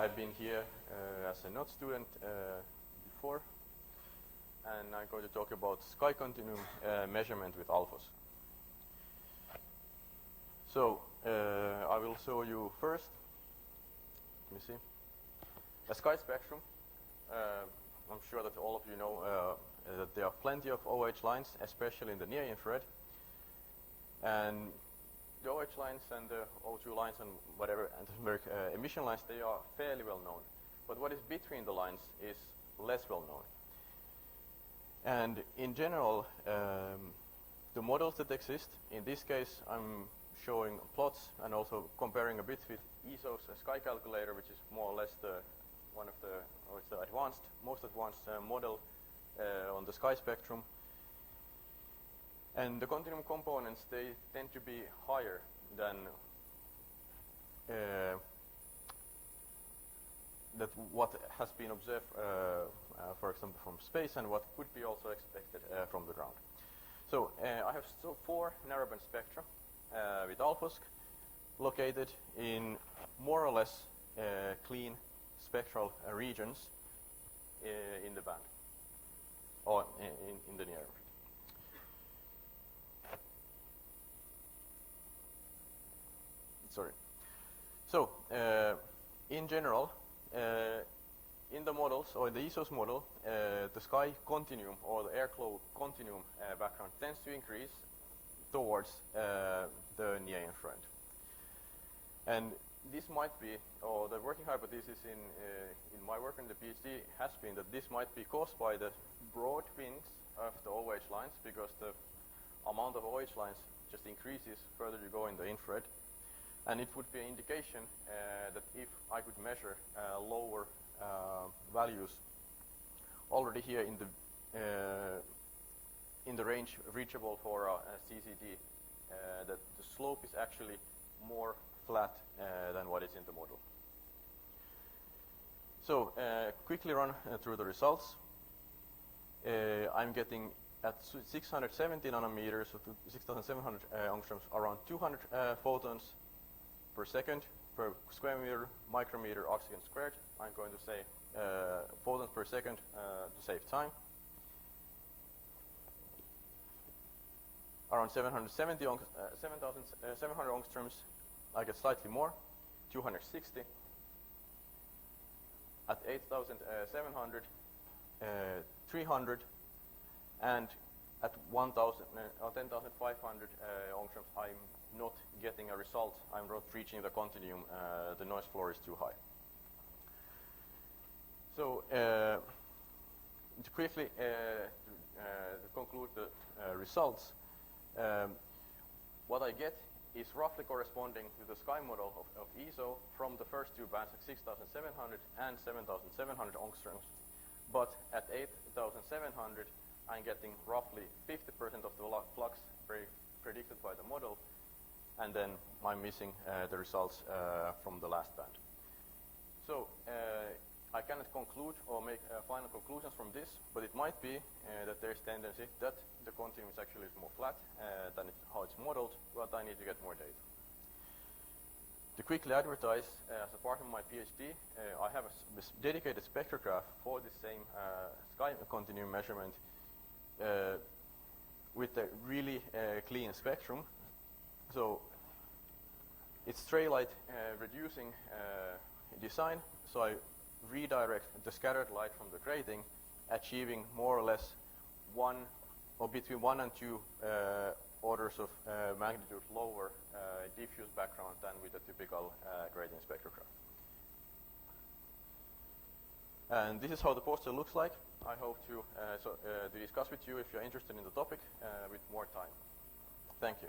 I've been here as a not student before, and I'm going to talk about sky continuum measurement with ALFOSC. So I will show you first, let me see, a sky spectrum. I'm sure that all of you know that there are plenty of OH lines, especially in the near infrared. And the OH lines and the O2 lines and whatever atmospheric emission lines, they are fairly well known. But what is between the lines is less well known. And in general, the models that exist, in this case I'm showing plots and also comparing a bit with ESO's sky calculator, which is more or less one of the most advanced model on the sky spectrum. And the continuum components, they tend to be higher than that what has been observed, for example, from space, and what could be also expected from the ground. So I have 4 narrowband spectra with ALFOSC located in more or less clean spectral regions in the band, or in the near infrared. Sorry. So, in general, in the models, or in the ESO's model, the sky continuum or the airflow continuum background tends to increase towards the near infrared. And this might be, or the working hypothesis in my work in the PhD has been that this might be caused by the broad wings of the OH lines, because the amount of OH lines just increases further you go in the infrared. And it would be an indication that if I could measure lower values already here in the range reachable for CCD, that the slope is actually more flat than what is in the model. So quickly run through the results. I'm getting at 670 nanometers, so 6,700 angstroms, around 200 photons per second per square meter, micrometer, oxygen squared. I'm going to say photons per second to save time. Around 7,700 angstroms, I get slightly more, 260. At 8,700, 300, and at 1,000 or 10,500 angstroms, I'm not getting a result. I'm not reaching the continuum. The noise floor is too high. So to quickly conclude the results, what I get is roughly corresponding to the sky model of ESO from the first 2 bands at 6,700 and 7,700 angstroms. But at 8,700, I'm getting roughly 50% of the flux predicted by the model, and then I'm missing the results from the last band. So I cannot conclude or make final conclusions from this, but it might be that there's tendency that the continuum is actually more flat than how it's modeled, but I need to get more data. To quickly advertise, as a part of my PhD, I have a dedicated spectrograph for the same sky continuum measurement with a really clean spectrum. So it's stray light reducing design, so I redirect the scattered light from the grating, achieving more or less between 1 and 2 orders of magnitude lower diffuse background than with a typical grating spectrograph. And this is how the poster looks like. I hope to discuss with you if you're interested in the topic with more time. Thank you.